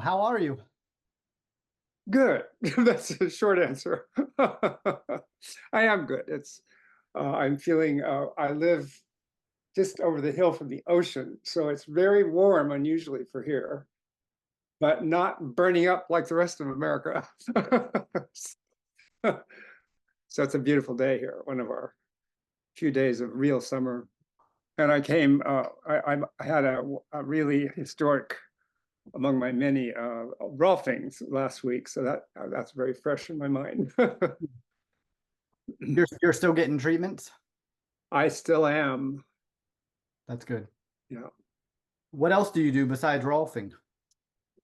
How are you? Good. That's a short answer. I am good. I'm feeling, I live just over the hill from the ocean, so it's very warm unusually for here, but not burning up like the rest of America. So it's a beautiful day here, one of our few days of real summer. And I came, I had a really historic among my many Rolfings last week, so that's very fresh in my mind. You're still getting treatments? I still am. That's good. Yeah, What else do you do besides rolfing?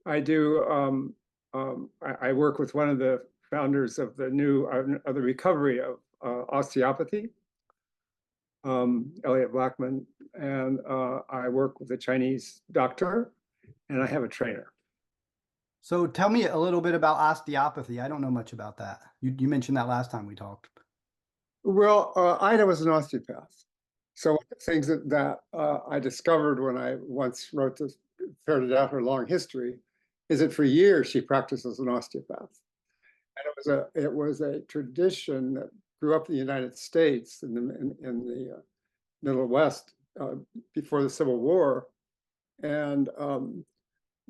I do. I work with one of the founders of the new of the recovery of osteopathy, Elliot Blackman, and I work with a Chinese doctor, and I have a trainer. So tell me a little bit about osteopathy. I don't know much about that. You mentioned that last time we talked. Well, Ida was an osteopath. So one of the things that I discovered when I once wrote this, ferreted out her long history, is that for years she practiced as an osteopath. And it was a tradition that grew up in the United States in the Middle West before the Civil War. And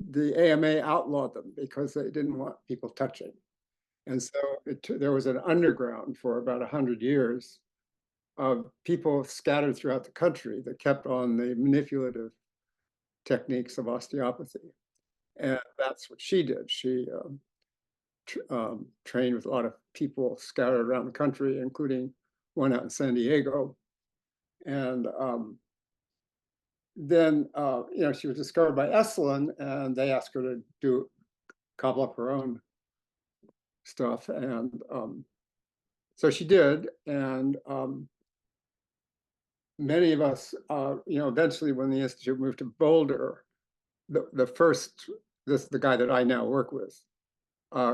the AMA outlawed them because they didn't want people touching. And so there was an underground for about 100 years of people scattered throughout the country that kept on the manipulative techniques of osteopathy. And that's what she did. She trained with a lot of people scattered around the country, including one out in San Diego. And then, she was discovered by Esalen, and they asked her to cobble up her own stuff. And so she did. And many of us, eventually when the Institute moved to Boulder, the guy that I now work with,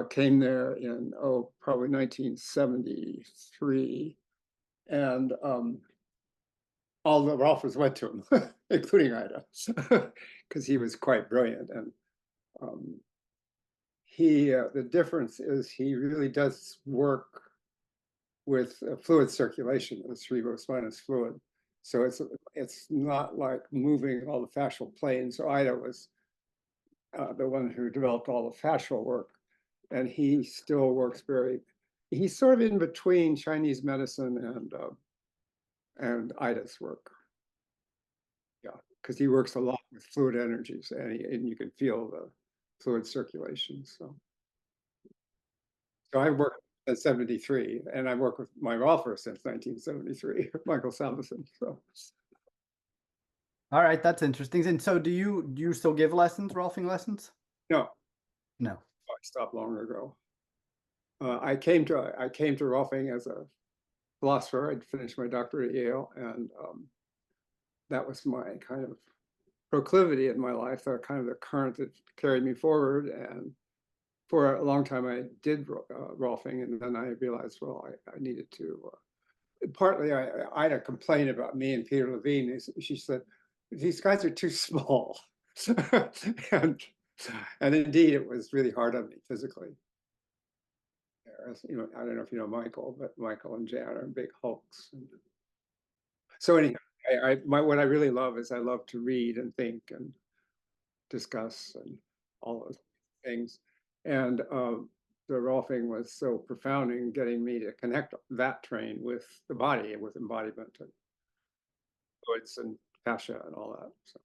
came there in, probably 1973. And all the Rolfers went to him, including Ida, because he was quite brilliant. And the difference is he really does work with fluid circulation of the cerebrospinous fluid. So it's not like moving all the fascial planes. So Ida was the one who developed all the fascial work, and he still works he's sort of in between Chinese medicine and Ida's work. Yeah, because he works a lot with fluid energies, and you can feel the fluid circulation. So I worked since 73, and I worked with my golfer since 1973, Michael Salveson. So All right, that's interesting. And so do you still give lessons, rolfing lessons? no, No. I stopped long ago. I came to golfing as a philosopher. I'd finished my doctorate at Yale, and that was my kind of proclivity in my life, kind of the current that carried me forward. And for a long time, I did golfing, and then I realized, well, I needed to. Partly, I had a complaint about me and Peter Levine. She said, "These guys are too small," and and indeed, it was really hard on me physically. I don't know if you know Michael, but Michael and Jan are big hulks. So anyhow, what I really love is I love to read and think and discuss and all those things. And the Rolfing was so profound in getting me to connect that train with the body and with embodiment and fluids and fascia and all that. So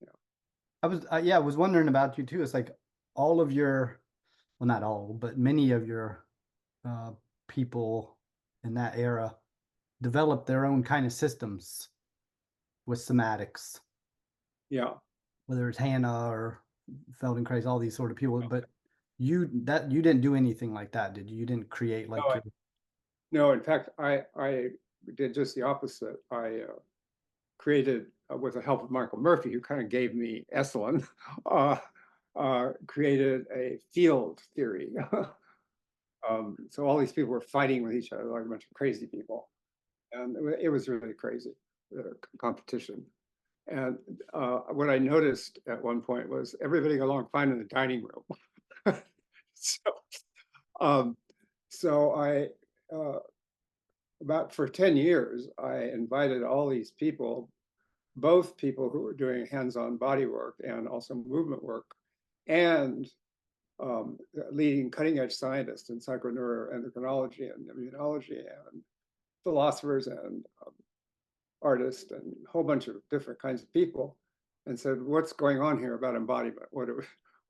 yeah. I was wondering about you too. It's like all of your, well, not all, but many of your uh, people in that era developed their own kind of systems with somatics, Yeah. whether it's Hanna or Feldenkrais, all these sort of people. But you didn't do anything like that, did you? You didn't create No, like your no, in fact, I did just the opposite. I created, with the help of Michael Murphy, who kind of gave me Esalen, created a field theory. So all these people were fighting with each other like a bunch of crazy people. And it was really crazy, the competition. And what I noticed at one point was everybody got along fine in the dining room. So, um, so I, about for 10 years, I invited all these people, both people who were doing hands-on body work and also movement work, and leading cutting-edge scientists in psychoneuroendocrinology and immunology and philosophers and artists and a whole bunch of different kinds of people, and said, what's going on here about embodiment? What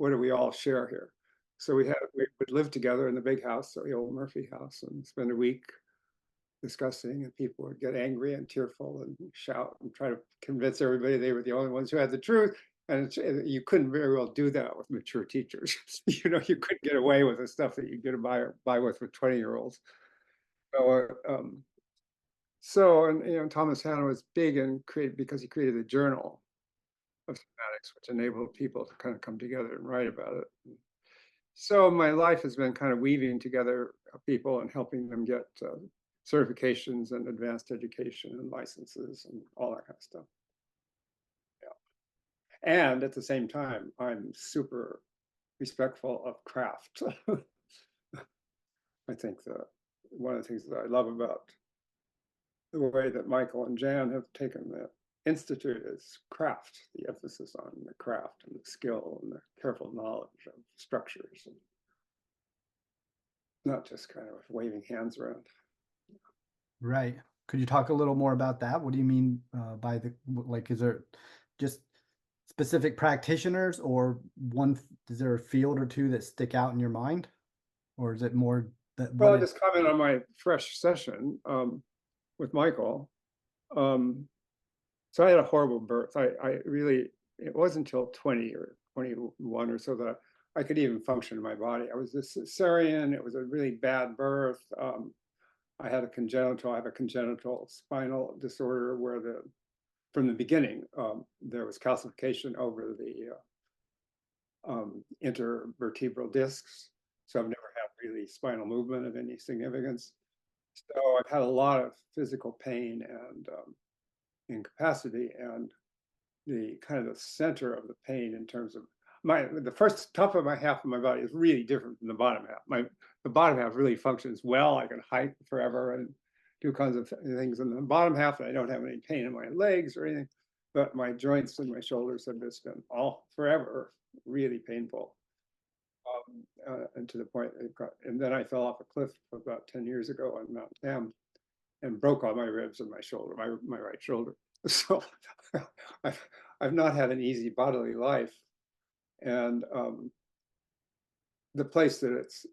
do we all share here? So we would live together in the big house, the old Murphy house, and spend a week discussing, and people would get angry and tearful and shout and try to convince everybody they were the only ones who had the truth. And you couldn't very well do that with mature teachers. You couldn't get away with the stuff that you get by with 20-year-olds. So, and Thomas Hanna was big and created because he created a journal of somatics, which enabled people to kind of come together and write about it. So my life has been kind of weaving together people and helping them get certifications and advanced education and licenses and all that kind of stuff. Yeah. And at the same time, I'm super respectful of craft. I think that one of the things that I love about the way that Michael and Jan have taken the Institute is craft, the emphasis on the craft and the skill and the careful knowledge of structures, and not just kind of waving hands around. Right. Could you talk a little more about that? What do you mean by like, is there just specific practitioners or is there a field or two that stick out in your mind? Or is it more that Well, I'll just comment on my fresh session with Michael. So I had a horrible birth. I really, it wasn't until 20 or 21 or so that I could even function in my body. I was a cesarean. It was a really bad birth. I have a congenital spinal disorder where from the beginning, there was calcification over the intervertebral discs. So I've never had really spinal movement of any significance. So I've had a lot of physical pain and incapacity, and the kind of the center of the pain in terms of the first top of my half of my body is really different from the bottom half. The bottom half really functions well. I can hike forever and do kinds of things. In the bottom half, I don't have any pain in my legs or anything, but my joints and my shoulders have just been all forever really painful. And to the point and then I fell off a cliff about 10 years ago on Mount Tam and broke all my ribs in my shoulder, my right shoulder. So I've not had an easy bodily life. And the place that it's,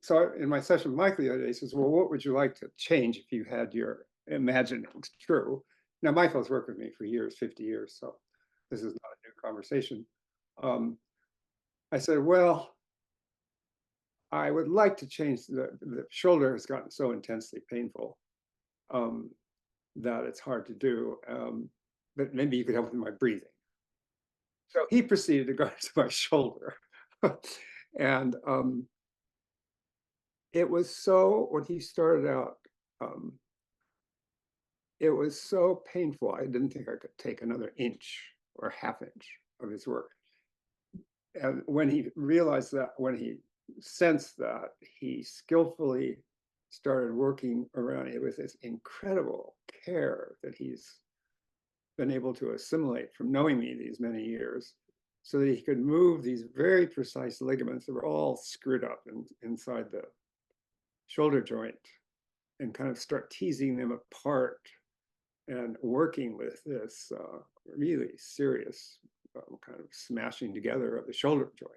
so in my session with Michael the other day, he says, well, what would you like to change if you had your imaginings true? Now, Michael's worked with me for years, 50 years, so this is not a new conversation. I said, well, I would like to change the shoulder has gotten so intensely painful that it's hard to do, but maybe you could help with my breathing. So he proceeded to go to my shoulder. And it was so, when he started out, it was so painful. I didn't think I could take another inch or half inch of his work. And when he realized that, when he sensed that, he skillfully started working around it with this incredible care that he's been able to assimilate from knowing me these many years, so that he could move these very precise ligaments that were all screwed up inside the shoulder joint and kind of start teasing them apart and working with this really serious kind of smashing together of the shoulder joint.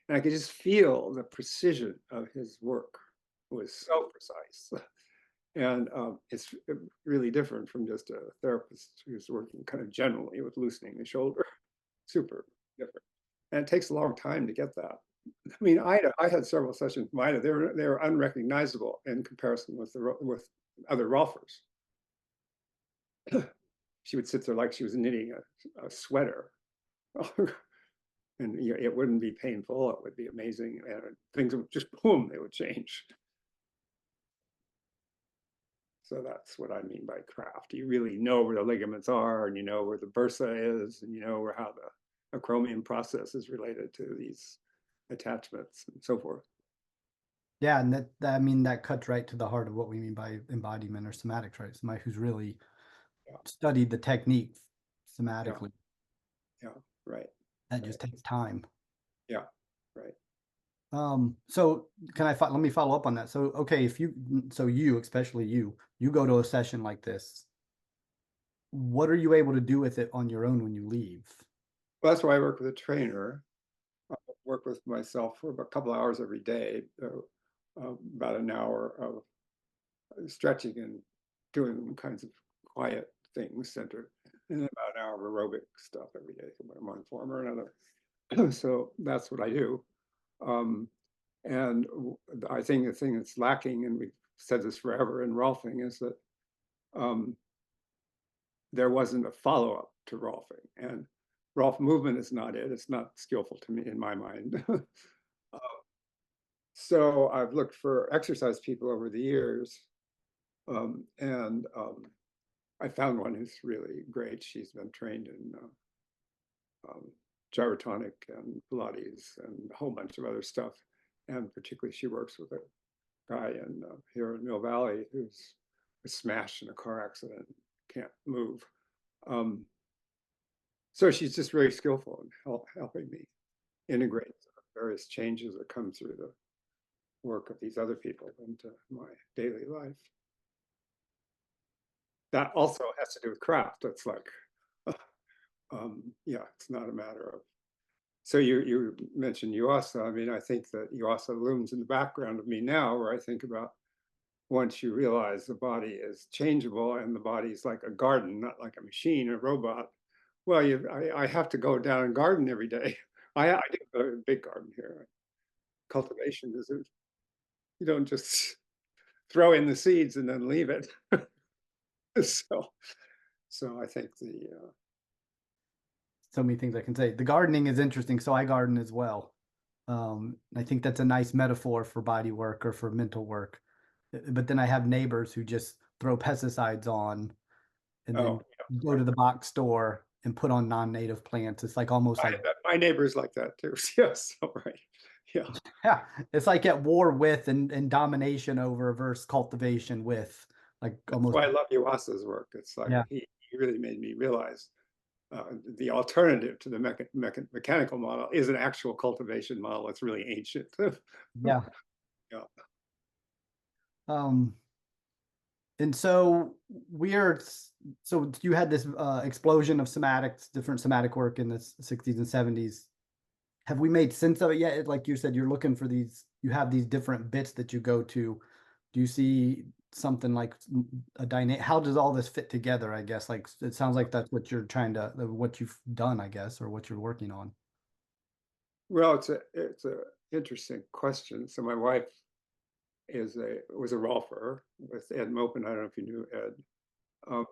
And I could just feel the precision of his work. It was so precise. And it's really different from just a therapist who's working kind of generally with loosening the shoulder. Super different. And it takes a long time to get that. I mean, I had several sessions with Ida. They were unrecognizable in comparison with other Rolfers. She would sit there like she was knitting a sweater. And it wouldn't be painful. It would be amazing. And things would just, boom, they would change. So that's what I mean by craft. You really know where the ligaments are, and you know where the bursa is, and you know where how the acromion process is related to these attachments and so forth. Yeah, and I mean, that cuts right to the heart of what we mean by embodiment or somatics, right? Somebody who's really Yeah, studied the technique yeah, somatically. yeah, right, That right. just takes time. Yeah, right. So let me follow up on that. So, okay, so you, especially you go to a session like this, what are you able to do with it on your own when you leave? Well, that's why I work with a trainer. I work with myself for about a couple hours every day, about an hour of stretching and doing all kinds of quiet things centered, and then about an hour of aerobic stuff every day, one form or another. So that's what I do. Um, and I think the thing that's lacking, and we've said this forever in Rolfing, is that um, there wasn't a follow-up to Rolfing. And Rolf movement is not it. It's not skillful to me in my mind. So I've looked for exercise people over the years, and I found one who's really great. She's been trained in um, gyrotonic and Pilates and a whole bunch of other stuff. And particularly, she works with a guy here in Mill Valley who's was smashed in a car accident, can't move. Um, so she's just very skillful in helping me integrate various changes that come through the work of these other people into my daily life. That also has to do with craft. It's like, yeah, it's not a matter of. So you mentioned Yuasa. I mean, I think that Yuasa looms in the background of me now, where I think about once you realize the body is changeable and the body is like a garden, not like a machine or robot. Well, I have to go down and garden every day. I do a big garden here. Cultivation is you don't just throw in the seeds and then leave it. so so I think the So many things I can say. The gardening is interesting. So I garden as well. I think that's a nice metaphor for body work or for mental work. But then I have neighbors who just throw pesticides on and oh then go to the box store and put on non-native plants. It's like almost like, my neighbors like that too. Yes, all right. Yeah. yeah, it's like at war with and domination over versus cultivation with, like That's almost, why I love Yuasa's work. It's like yeah. he really made me realize the alternative to the mechanical model is an actual cultivation model. It's really ancient. Yeah. Yeah. Um, and so so you had this explosion of somatics, different somatic work in the 60s and 70s. Have we made sense of it yet? Like you said, you're looking for you have these different bits that you go to. Do you see something like a dynamic? How does all this fit together? I guess like it sounds like that's what you're what you've done, I guess, or what you're working on. Well, it's a interesting question. So my wife was a Rolfer with Ed Mopin. I don't know if you knew Ed. Um,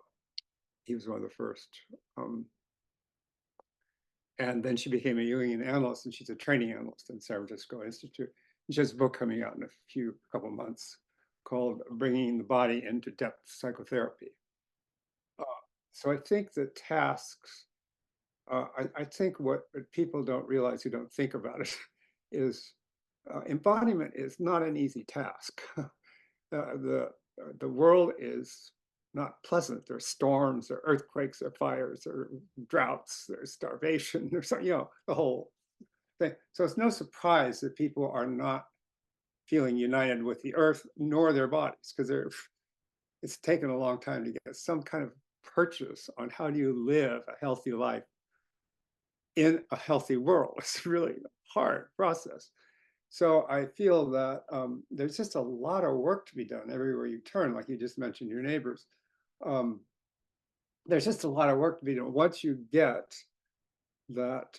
he was one of the first. Um, and then she became a Jungian analyst, and she's a training analyst in San Francisco Institute. And she has a book coming out in a couple months called "Bringing the Body into Depth Psychotherapy." Uh, so I think the tasks. I think what people don't realize who don't think about it is embodiment is not an easy task. The world is not pleasant. There are storms, there are earthquakes, there are fires, there are droughts, there's starvation, there's the whole thing. So it's no surprise that people are not feeling united with the earth nor their bodies, because it's taken a long time to get some kind of purchase on how do you live a healthy life in a healthy world. It's really a hard process. So I feel that there's just a lot of work to be done everywhere you turn, like you just mentioned your neighbors. Um, there's just a lot of work to be done. Once you get that,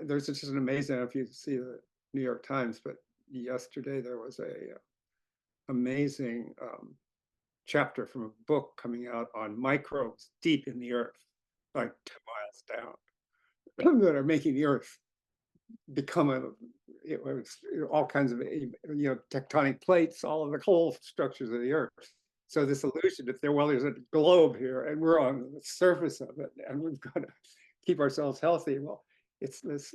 there's just an amazing, I don't know if you see the New York Times, but yesterday there was a amazing chapter from a book coming out on microbes deep in the earth, like 2 miles down, that are making the earth become all kinds of tectonic plates, all of the whole structures of the earth. So this illusion that there's a globe here and we're on the surface of it and we've got to keep ourselves healthy. Well, it's this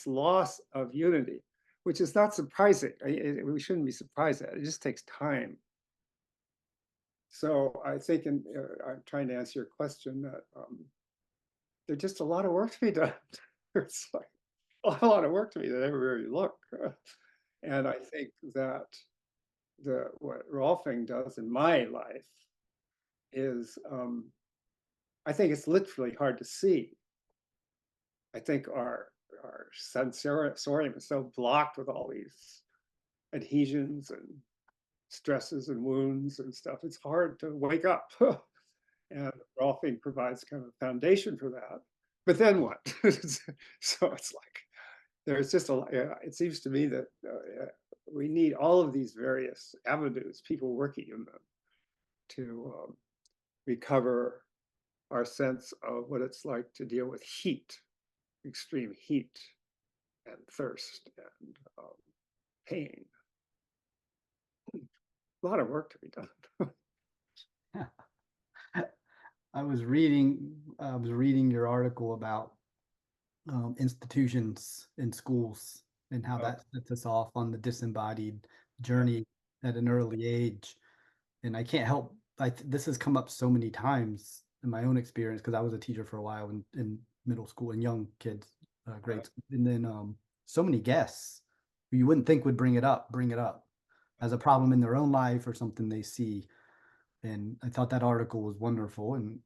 loss of unity, which is not surprising. We shouldn't be surprised at it. It just takes time. So I think, I'm trying to answer your question, that there's just a lot of work to be done. It's like a lot of work to be done everywhere you look. And I think that what Rolfing does in my life is, I think it's literally hard to see. I think our sensorium is so blocked with all these adhesions and stresses and wounds and stuff. It's hard to wake up. And Rolfing provides kind of a foundation for that. But then what? So it's like, there's just it seems to me that we need all of these various avenues, people working in them, to recover our sense of what it's like to deal with heat, extreme heat and thirst and pain. A lot of work to be done. I was reading your article about institutions in schools and how that sets us off on the disembodied journey at an early age. And I can't help, this has come up so many times in my own experience because I was a teacher for a while in middle school and young kids, grade school. And then so many guests who you wouldn't think would bring it up as a problem in their own life or something they see. And I thought that article was wonderful. And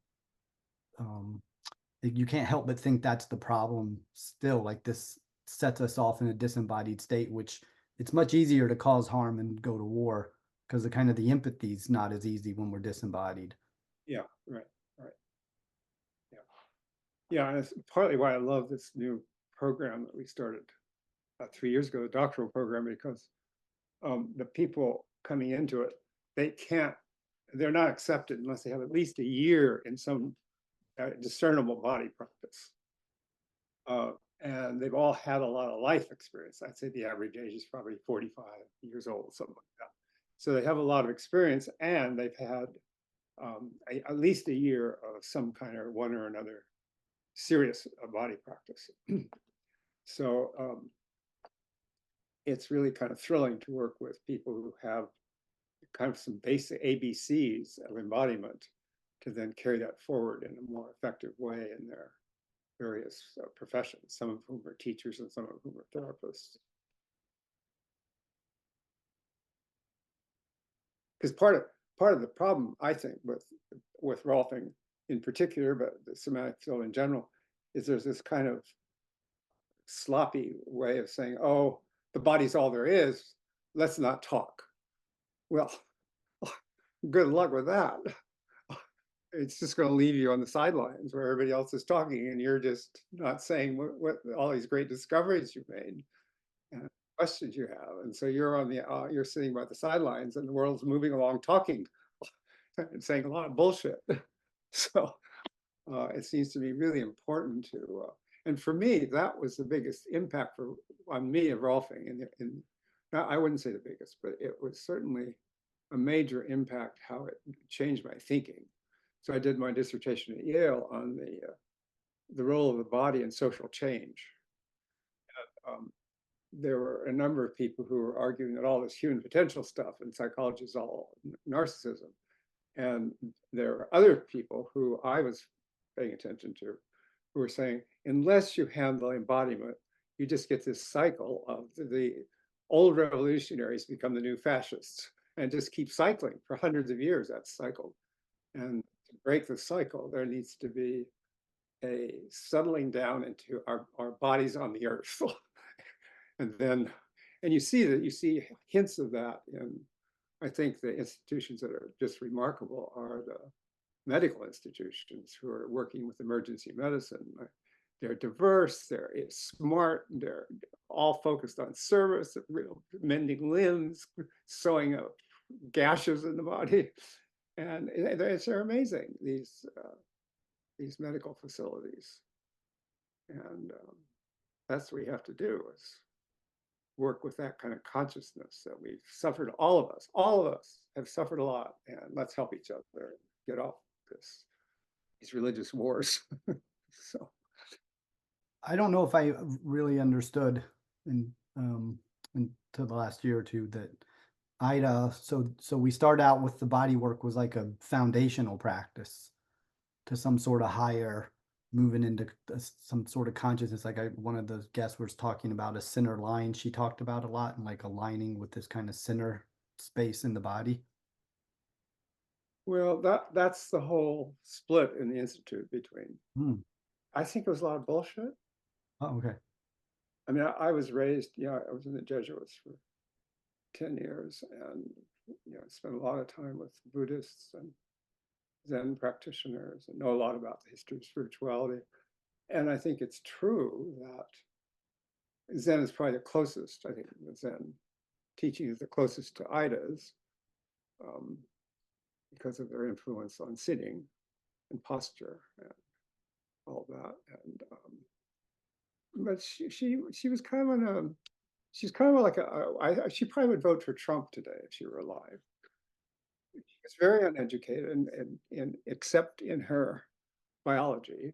you can't help but think that's the problem still. Like, this sets us off in a disembodied state, which it's much easier to cause harm and go to war because the empathy is not as easy when we're disembodied. Yeah, right. Yeah, and it's partly why I love this new program that we started 3 years ago, the doctoral program, because the people coming into it, they're not accepted unless they have at least a year in some discernible body practice. And they've all had a lot of life experience. I'd say the average age is probably 45 years old, something like that. So they have a lot of experience, and they've had at least a year of some kind of one or another serious body practice. So it's really kind of thrilling to work with people who have kind of some basic ABCs of embodiment to then carry that forward in a more effective way in their various professions, some of whom are teachers and some of whom are therapists. Because part of the problem, I think, with Rolfing in particular, but the somatic field in general, is there's this kind of sloppy way of saying, oh, the body's all there is, let's not talk. Well, good luck with that. It's just going to leave you on the sidelines where everybody else is talking and you're just not saying what all these great discoveries you've made and questions you have. And so you're on you're sitting by the sidelines and the world's moving along talking and saying a lot of bullshit. So it seems to be really important to, and for me, that was the biggest impact on me of Rolfing. I wouldn't say the biggest, but it was certainly a major impact how it changed my thinking. So I did my dissertation at Yale on the role of the body in social change. And, there were a number of people who were arguing that all this human potential stuff in psychology is all narcissism. And there are other people who I was paying attention to who were saying, unless you handle embodiment, you just get this cycle of the old revolutionaries become the new fascists and just keep cycling for hundreds of years, that cycle. And to break the cycle, there needs to be a settling down into our bodies on the earth. And you see hints of that in, I think, the institutions that are just remarkable are the medical institutions who are working with emergency medicine. They're diverse, they're smart, they're all focused on service, mending limbs, sewing up gashes in the body. And they're amazing, these medical facilities. And that's what we have to do, is work with that kind of consciousness that we've suffered, all of us have suffered a lot, and let's help each other get off these religious wars. So I don't know if I really understood in until the last year or two that Ida, so we start out with the body work was like a foundational practice to some sort of higher moving into some sort of consciousness. Like one of the guests was talking about a center line she talked about a lot, and like aligning with this kind of center space in the body. well, that's the whole split in the Institute between, Hmm. I think it was a lot of bullshit. Oh, okay. I mean, I was raised, I was in the Jesuits for 10 years, and I spent a lot of time with Buddhists and Zen practitioners and know a lot about the history of spirituality. And I think it's true that Zen is probably the closest, I think the Zen teaching is the closest to Ida's, because of their influence on sitting and posture and all that. And but she was kind of she's kind of like she probably would vote for Trump today if she were alive. She was very uneducated and except in her biology,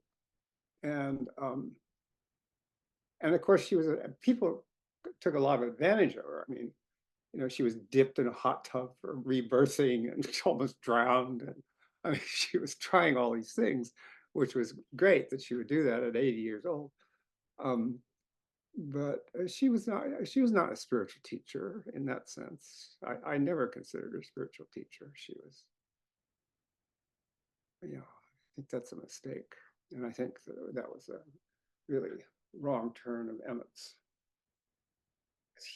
and of course she was people took a lot of advantage of her. I mean, she was dipped in a hot tub for rebirthing and almost drowned. And I mean, she was trying all these things, which was great that she would do that at 80 years old. But she was not a spiritual teacher in that sense. I never considered her a spiritual teacher. She was, I think that's a mistake. And I think that was a really wrong turn of Emmett's.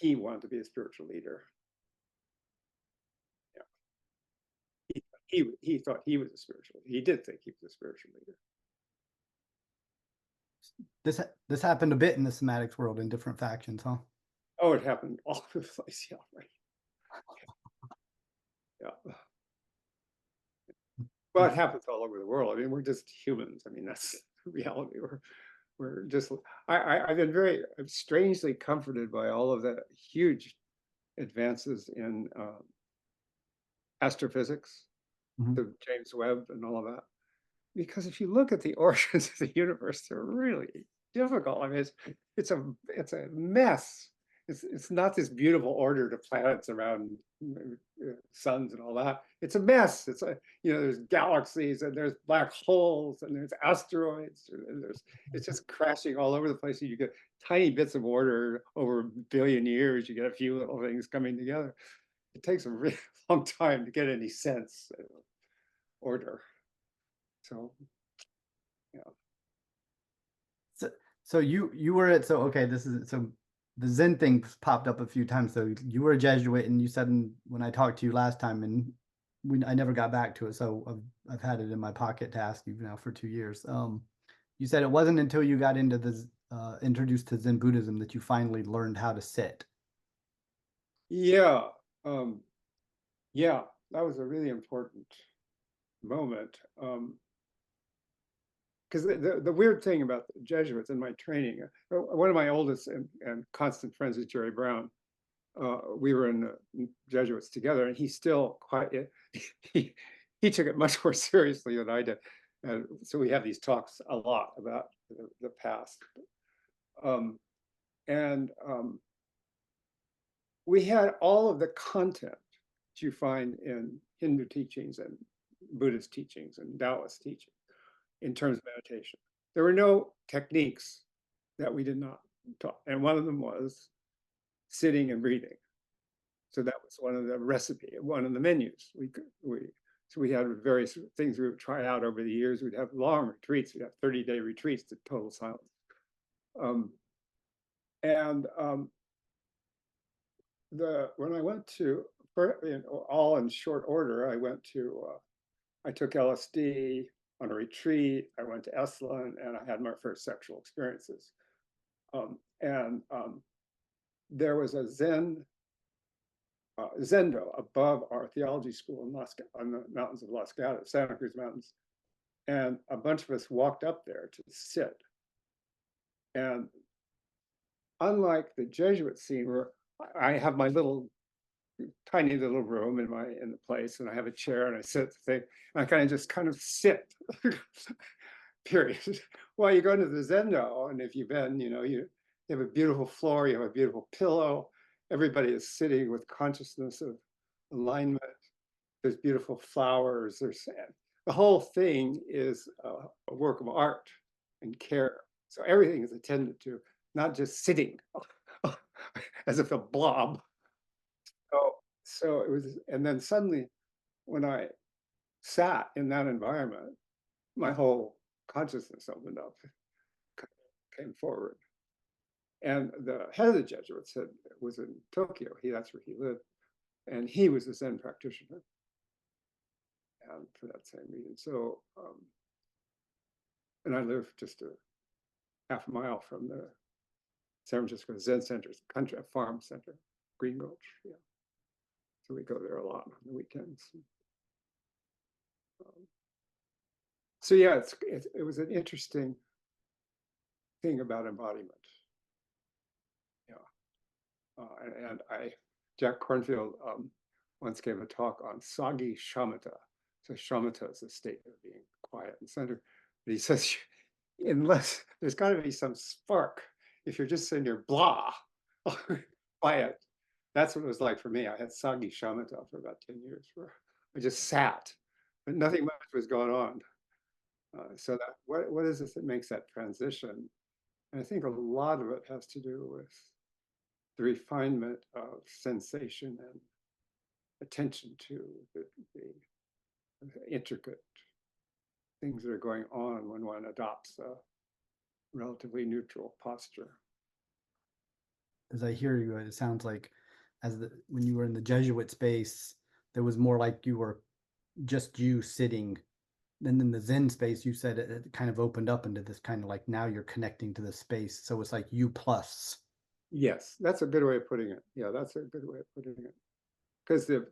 He wanted to be a spiritual leader. Yeah. He thought he was a spiritual. He did think he was a spiritual leader. This happened a bit in the somatics world in different factions, huh? Oh, it happened all over the place. Yeah, right. Yeah. Well, it happens all over the world. I mean, we're just humans. I mean, that's the reality. We're just. I've been very strangely comforted by all of the huge advances in astrophysics, Mhm. the James Webb and all of that. Because if you look at the origins of the universe, they're really difficult. I mean, it's a mess. It's not this beautiful order to planets around suns and all that. It's a mess. It's there's galaxies and there's black holes and there's asteroids and it's just crashing all over the place. And you get tiny bits of order over a billion years. You get a few little things coming together. It takes a really long time to get any sense of order. So yeah. So you were at, so okay, this is, so the Zen thing popped up a few times. So you were a Jesuit, and you said when I talked to you last time, and I never got back to it. So I've had it in my pocket to ask you now for 2 years. You said it wasn't until you got into the introduced to Zen Buddhism that you finally learned how to sit. Yeah, yeah, that was a really important moment. Because the weird thing about the Jesuits in my training, one of my oldest and constant friends is Jerry Brown. We were in the Jesuits together, and he still quite he took it much more seriously than I did. So we have these talks a lot about the past. And we had all of the content that you find in Hindu teachings and Buddhist teachings and Taoist teachings in terms of meditation. There were no techniques that we did not talk. And one of them was sitting and breathing. So that was one of the recipe, one of the menus. So we had various things we would try out over the years. We'd have long retreats. We'd have 30-day retreats to total silence. When I went to, all in short order, I took LSD on a retreat. I went to Esalen, and I had my first sexual experiences. There was a Zendo above our theology school on the mountains of Los Gatos, Santa Cruz Mountains. And a bunch of us walked up there to sit. And unlike the Jesuit scene where I have my little tiny little room in the place, and I have a chair and I sit the thing, and I kind of sit. Period. Well, you go to the Zendo, and if you've been, you have a beautiful floor, you have a beautiful pillow. Everybody is sitting with consciousness of alignment. There's beautiful flowers. There's the whole thing is a work of art and care. So everything is attended to, not just sitting as if a blob. So it was, and then suddenly when I sat in that environment, my whole consciousness opened up, came forward. And the head of the Jesuits was in Tokyo. That's where he lived, and he was a Zen practitioner, and for that same reason. So, and I live just a half a mile from the San Francisco Zen Center's country farm center, Green Gulch. Yeah, so we go there a lot on the weekends. So yeah, it was an interesting thing about embodiment. Yeah, and Jack Kornfield once gave a talk on Sagi Shamatha. So Shamatha is a state of being quiet and centered. But he says, unless there's got to be some spark, if you're just sitting there blah, quiet. That's what it was like for me. I had Sagi Shamatha for about 10 years where I just sat, but nothing much was going on. So that what is it that makes that transition? And I think a lot of it has to do with the refinement of sensation and attention to the intricate things that are going on when one adopts a relatively neutral posture. As I hear you, it sounds like when you were in the Jesuit space, there was more like you were just you sitting. And in the Zen space, you said it kind of opened up into this kind of like now you're connecting to the space. So it's like you plus. Yes, that's a good way of putting it. Yeah, that's a good way of putting it. Because the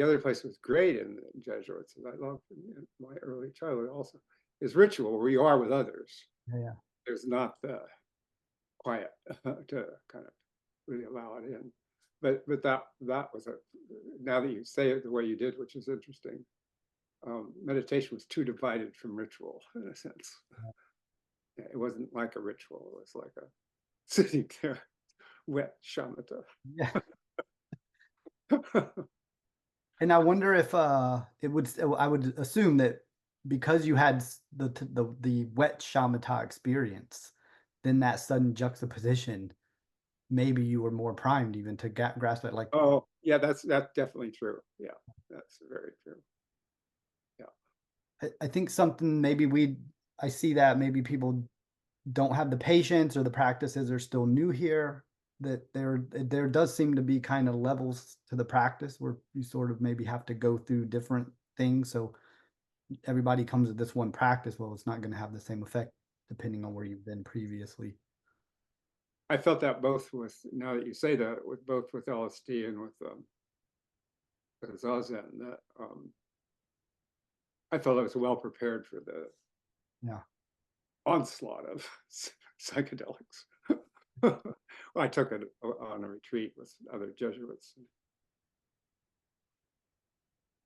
other place was great in the Jesuits, and I loved in my early childhood also, is ritual where you are with others. Yeah. There's not the quiet to kind of really allow it in. But that was now that you say it the way you did, which is interesting, meditation was too divided from ritual in a sense. It wasn't like a ritual. It was like a sitting there, wet shamatha. Yeah. And I wonder if I would assume that because you had the wet shamatha experience, then that sudden juxtaposition, maybe you were more primed even to grasp it. Like, Oh, yeah, that's definitely true. Yeah, that's very true. Yeah. I think something maybe I see that maybe people don't have the patience or the practices are still new here. That there does seem to be kind of levels to the practice where you sort of maybe have to go through different things. So everybody comes to this one practice, well, it's not going to have the same effect depending on where you've been previously. I felt that both with, now that you say that, with both with LSD and with Zazen, that I felt I was well prepared for the Yeah. onslaught of psychedelics. I took it on a retreat with other Jesuits.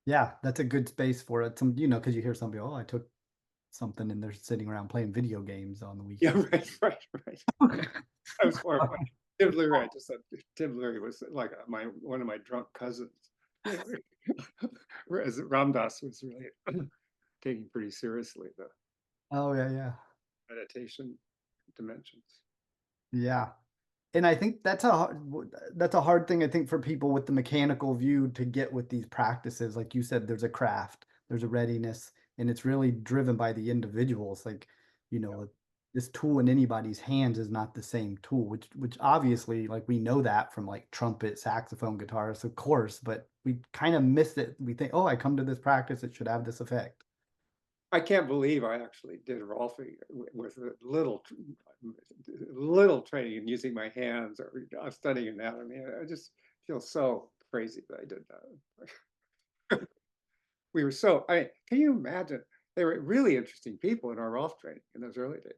Yeah, that's a good space for it. Some, because you hear some people, oh, I took something and they're sitting around playing video games on the Yeah, weekend. right. I was horrified. Tim Leary, I just said Tim Leary was like one of my drunk cousins. Whereas Ramdas was really taking pretty seriously the Oh yeah, yeah. meditation dimensions. Yeah. And I think that's a hard thing I think for people with the mechanical view to get with these practices. Like you said, there's a craft, there's a readiness, and it's really driven by the individuals. Like, Yeah. this tool in anybody's hands is not the same tool, which obviously like we know that from like trumpet, saxophone, guitarists, of course, but we kind of miss it. We think, oh, I come to this practice, it should have this effect. I can't believe I actually did Rolfing with a little training and using my hands or studying anatomy. I just feel so crazy that I did that. We were so, can you imagine? They were really interesting people in our Rolf training in those early days.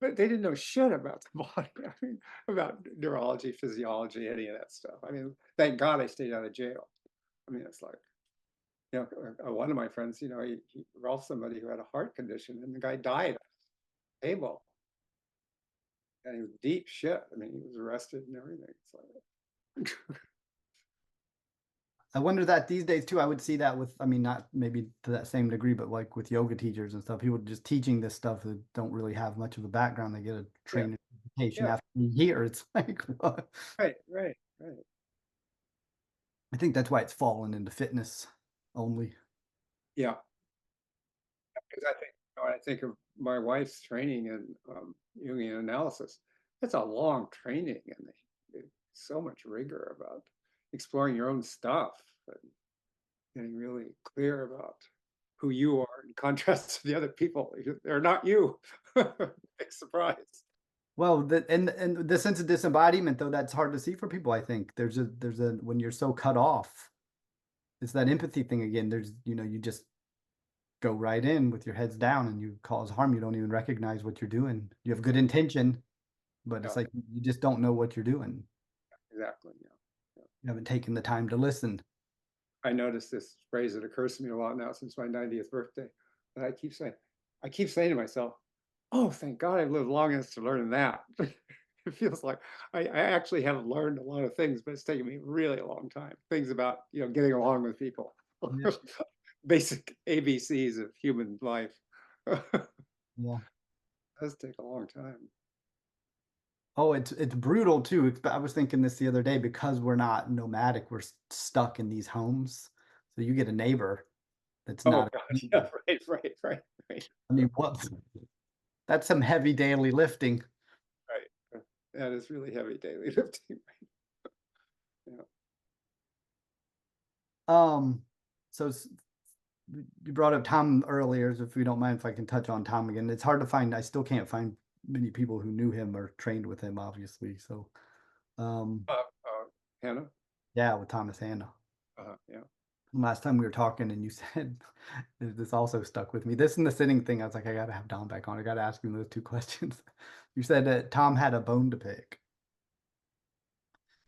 But they didn't know shit about the body. I mean, about neurology, physiology, any of that stuff. I mean, thank God I stayed out of jail. I mean, it's like, you know, one of my friends, you know, Rolf, somebody who had a heart condition, and the guy died on the table. And he was deep shit. I mean, he was arrested and everything. It's like, I wonder that these days too. I would see that with, I mean, not maybe to that same degree, but like with yoga teachers and stuff, people just teaching this stuff that don't really have much of a background. They get a yeah, training education yeah, after a year. It's like, what? right, right, right. I think that's why it's fallen into fitness only. Yeah. Because I think, you know, when I think of my wife's training in Jungian analysis, it's a long training, and so much rigor about exploring your own stuff and getting really clear about who you are in contrast to the other people. They're not you. Big surprise. Well, and the sense of disembodiment, though, that's hard to see for people. I think there's a when you're so cut off, it's that empathy thing again. There's, you know, you just go right in with your heads down and you cause harm. You don't even recognize what you're doing. You have good intention, but Yeah, it's like you just don't know what you're doing. exactly. Yeah. Yeah. You haven't taken the time to listen. I noticed this phrase that occurs to me a lot now since my 90th birthday. And I keep saying to myself, oh, thank God I've lived long enough to learn that. It feels like I actually have learned a lot of things, but it's taken me really a long time. Things about, you know, getting along with people, Yeah. basic ABCs of human life. Yeah. Does take a long time. Oh, it's brutal too. I was thinking this the other day because we're not nomadic, we're stuck in these homes. So you get a neighbor that's Oh not. God, yeah, right, right, right, right, I mean, what? That's some heavy daily lifting. right. That is really heavy daily lifting. Yeah. Um, so you brought up Tom earlier, so if you don't mind if I can touch on Tom again. It's hard to find, I still can't find many people who knew him or trained with him, obviously. So um Hannah. yeah, with Thomas Hanna. Yeah. Last time we were talking and you said this also stuck with me. This and the sitting thing, I was like, I gotta have Tom back on. I gotta ask him those two questions. You said that Tom had a bone to pick.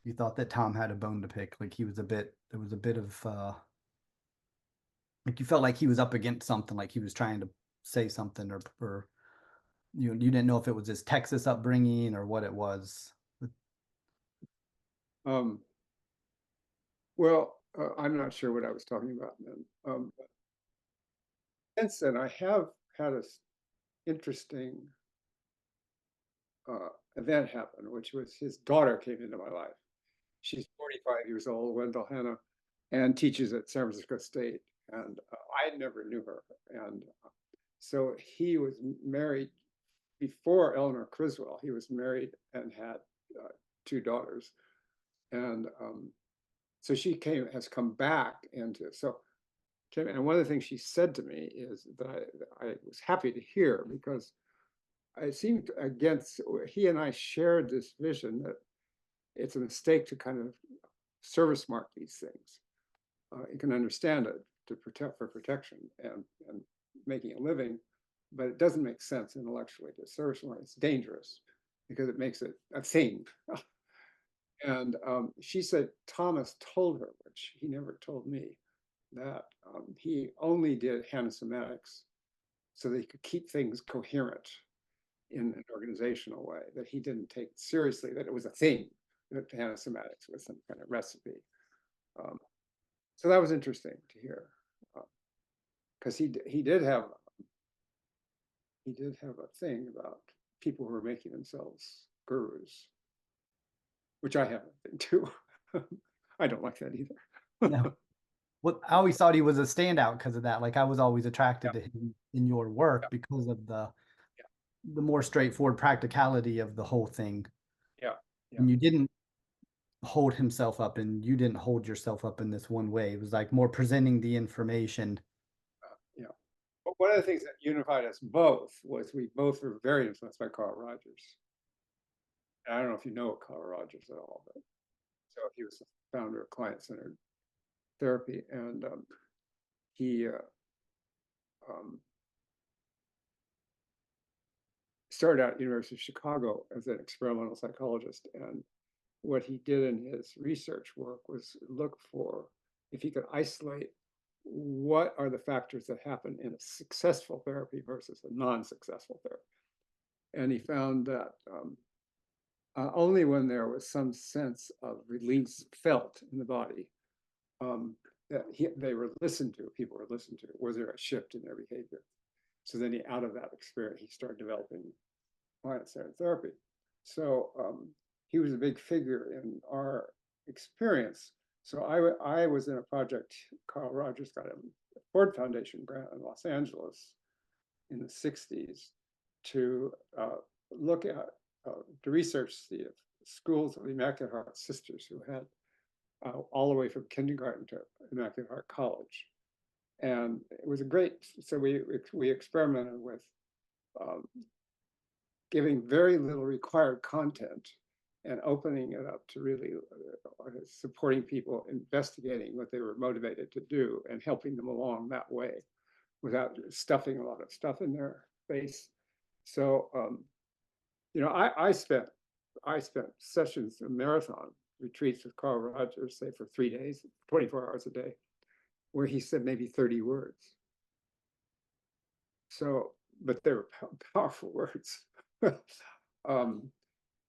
You thought that Tom had a bone to pick, like he was a bit, there was a bit of like you felt like he was up against something, like he was trying to say something, or you didn't know if it was his Texas upbringing or what it was. Um, well, I'm not sure what I was talking about then. Since then, I have had a interesting event happen, which was his daughter came into my life. She's 45 years old, Wendell Hanna, and teaches at San Francisco State. And I never knew her. And so he was married before Eleanor Criswell. He was married and had two daughters. And so she has come back into, so and one of the things she said to me is that I was happy to hear, because I seemed against, he and I shared this vision that it's a mistake to kind of service mark these things. You can understand it to protect, for protection and making a living, but it doesn't make sense intellectually to service mark. It's dangerous because it makes it a thing. And she said Thomas told her, which he never told me, that he only did Hanna Somatics so that he could keep things coherent in an organizational way, that he didn't take it seriously, that it was a thing, that Hanna Somatics was some kind of recipe. So that was interesting to hear, because he did have a thing about people who were making themselves gurus, which I have a thing too. I don't like that either. No. Well, I always thought he was a standout because of that. Like I was always Yeah, attracted to him in your yeah, work because of yeah, the more straightforward practicality of the whole thing. yeah, yeah, And you didn't hold himself up and you didn't hold yourself up in this one way. It was like more presenting the information. yeah. But one of the things that unified us both was we both were very influenced by Carl Rogers. And I don't know if you know Carl Rogers at all, but so he was the founder of client-centered therapy, and he um, started out at University of Chicago as an experimental psychologist, and what he did in his research work was look for if he could isolate what are the factors that happen in a successful therapy versus a non-successful therapy. And he found that only when there was some sense of release felt in the body, that they were listened to, people were listened to, was there a shift in their behavior. So then out of that experience, he started developing client-centered therapy. So he was a big figure in our experience. So I was in a project, Carl Rogers got a Ford Foundation grant in Los Angeles in the 60s to look at, to research the schools of the Immaculate Heart Sisters who had all the way from kindergarten to Immaculate Heart College. And it was a great, so we experimented with giving very little required content and opening it up to really supporting people, investigating what they were motivated to do and helping them along that way without stuffing a lot of stuff in their face. So, you know, I spent sessions, marathon retreats with Carl Rogers, say for 3 days, 24 hours a day, where he said maybe 30 words. So, but they were powerful words.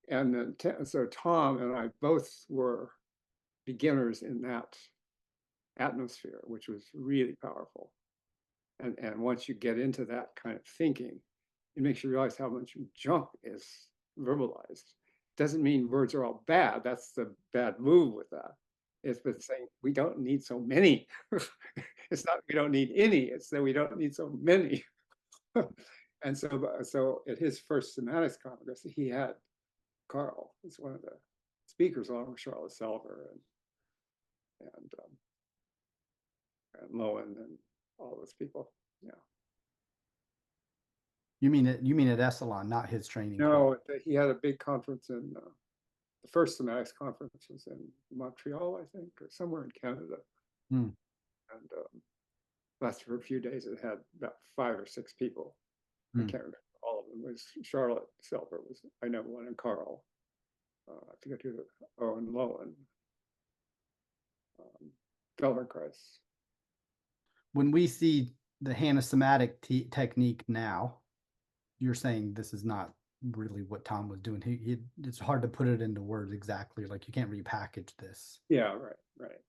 And then, so Tom and I both were beginners in that atmosphere, which was really powerful. And once you get into that kind of thinking, it makes you realize how much junk is verbalized. Doesn't mean words are all bad. That's the bad move with that. It's been saying we don't need so many. It's not we don't need any. It's that we don't need so many. And so at his first Somatics Congress, he had Carl as one of the speakers, along with Charlotte Selver and Lowen and all those people. Yeah. You mean at Esalen, not his training? No, he had a big conference in the first Somatics conference was in Montreal, I think, or somewhere in Canada. And lasted for a few days. It had about 5 or 6 people. I can't remember all of them. It was Charlotte Selver was, I know one, and Carl. I forget who, and Lowen. Feldenkrais. When we see the Hanna somatic technique now, you're saying this is not really what Tom was doing. It's hard to put it into words exactly. Like you can't repackage this. Yeah, right.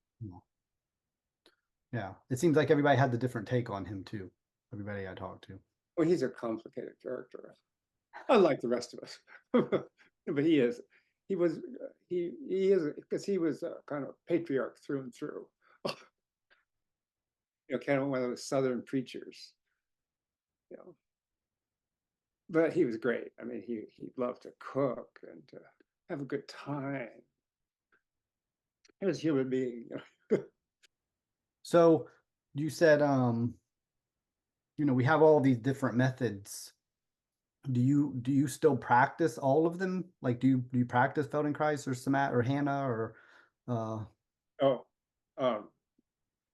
Yeah, it seems like everybody had the different take on him too. Everybody I talked to. Well, he's a complicated character, unlike the rest of us. But he is because he was a kind of patriarch through and through. You know, kind of one of those Southern preachers. You know, but he was great. I mean, he loved to cook and to have a good time. He was a human being. You know? So you said, you know, we have all these different methods. Do you still practice all of them? Like, do you practice Feldenkrais or Somat or Hanna or?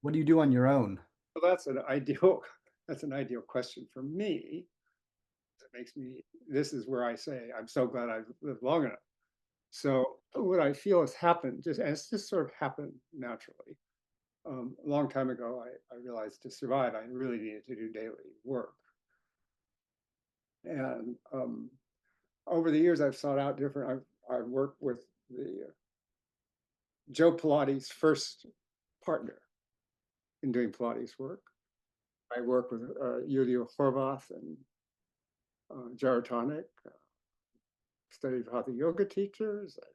What do you do on your own? Well, that's an ideal question for me. It makes me. This is where I say I'm so glad I've lived long enough. So what I feel has happened, it's just sort of happened naturally. A long time ago, I realized to survive, I really needed to do daily work. And over the years, I've sought out different, I've worked with the Joe Pilates' first partner in doing Pilates work. I work with Yulia Horvath and Jaratonic, studied with Hatha yoga teachers. I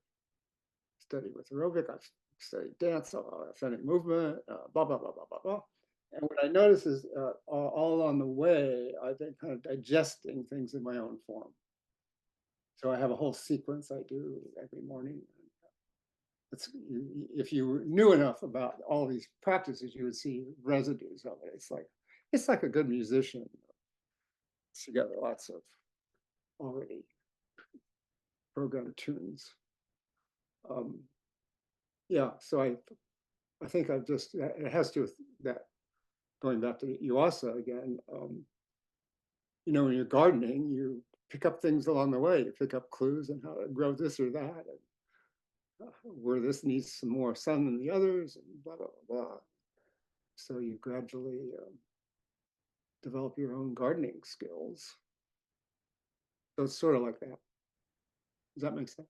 studied with aerobic. I've studied dance, authentic movement, blah, blah, blah, blah, blah, blah. And what I notice is all along the way, I've been kind of digesting things in my own form. So I have a whole sequence I do every morning. If you knew enough about all these practices, you would see residues of it. It's like a good musician. It's together lots of already programmed tunes. Yeah, so I think I've just, it has to do with that, going back to Yuasa again, you know, when you're gardening, you pick up things along the way. You pick up clues on how to grow this or that, and where this needs some more sun than the others, and blah, blah, blah. So you gradually develop your own gardening skills. So it's sort of like that. Does that make sense?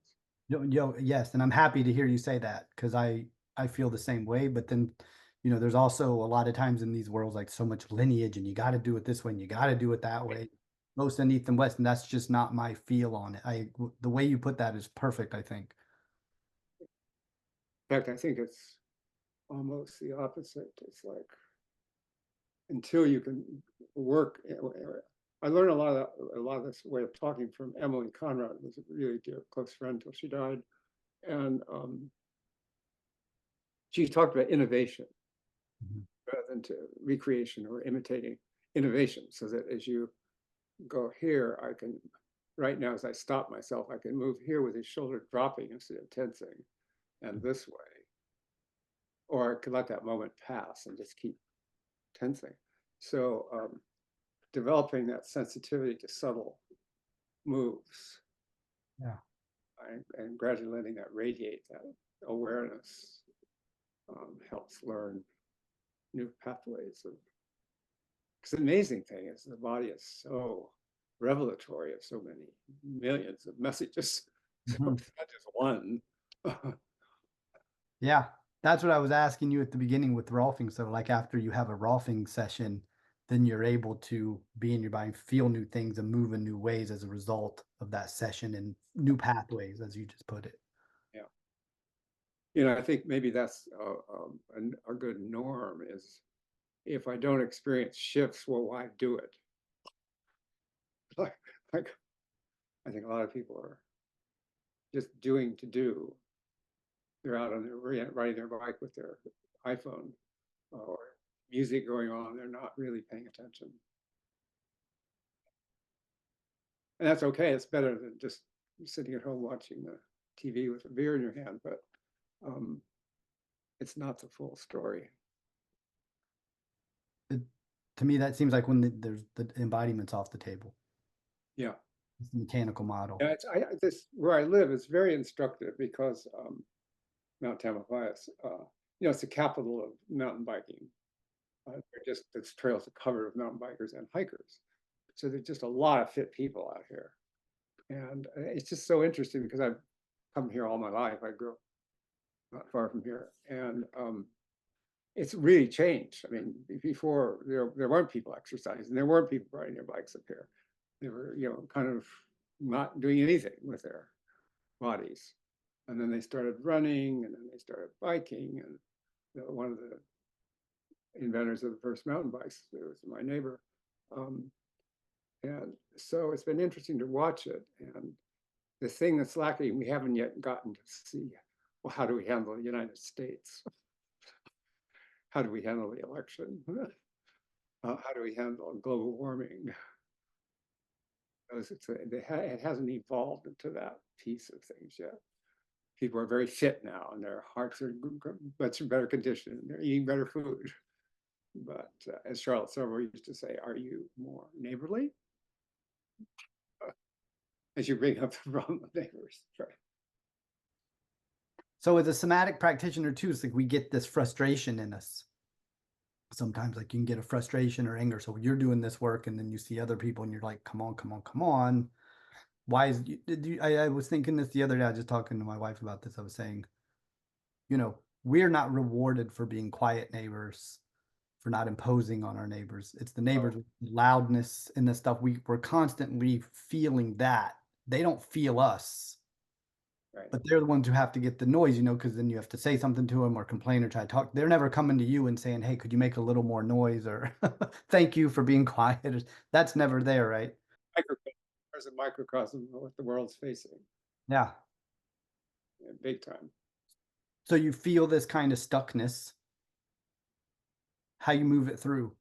Yes, and I'm happy to hear you say that because I feel the same way. But then, there's also a lot of times in these worlds like so much lineage, and you got to do it this way, and you got to do it that way. Most and East and West, and that's just not my feel on it. The way you put that is perfect, I think. In fact, I think it's almost the opposite. It's like until you can work. I learned a lot of this way of talking from Emily Conrad, who was a really dear close friend till she died, and she talked about innovation rather than to recreation or imitating innovation, so that as you go here, I can right now as I stop myself, I can move here with his shoulder dropping instead of tensing, and this way, or I could let that moment pass and just keep tensing. So developing that sensitivity to subtle moves. Yeah. And gradually letting that radiate, that awareness helps learn new pathways. Because the amazing thing is the body is so revelatory of so many millions of messages. So it's not just one. Yeah, that's what I was asking you at the beginning with Rolfing. So, like after you have a Rolfing session, then you're able to be in your body, feel new things, and move in new ways as a result of that session and new pathways, as you just put it. Yeah. I think maybe that's a good norm is if I don't experience shifts, well, why do it? Like I think a lot of people are just doing to do. They're out on their riding their bike with their iPhone or music going on. They're not really paying attention. And that's okay. It's better than just sitting at home watching the TV with a beer in your hand, but it's not the full story. To me, that seems like when there's the embodiment's off the table. Yeah. It's the mechanical model. Yeah, this where I live is very instructive because Mount Tamalpais, it's the capital of mountain biking. This trails are covered with mountain bikers and hikers. So there's just a lot of fit people out here. And it's just so interesting because I've come here all my life. I grew up not far from here. And it's really changed. I mean, before there weren't people exercising, there weren't people riding their bikes up here. They were, kind of not doing anything with their bodies. And then they started running, and then they started biking. And one of the inventors of the first mountain bikes was my neighbor. And so it's been interesting to watch it. And the thing that's lacking, we haven't yet gotten to see, well, how do we handle the United States? How do we handle the election? How do we handle global warming? It hasn't evolved into that piece of things yet. People are very fit now, and their hearts are much better condition. They're eating better food. But as Charlotte Several used to say, are you more neighborly? As you bring up the problem of neighbors. Right. So as a somatic practitioner too, it's like we get this frustration in us. Sometimes like you can get a frustration or anger. So you're doing this work and then you see other people and you're like, come on, come on, come on. Why is I was thinking this the other day. I was just talking to my wife about this. I was saying, we're not rewarded for being quiet neighbors, for not imposing on our neighbors. It's the neighbors with loudness and the stuff. We're constantly feeling that. They don't feel us. Right. But they're the ones who have to get the noise, because then you have to say something to them or complain or try to talk. They're never coming to you and saying, hey, could you make a little more noise or thank you for being quiet. That's never there, right? There's a microcosm of what the world's facing. Yeah. Big time. So you feel this kind of stuckness, how you move it through,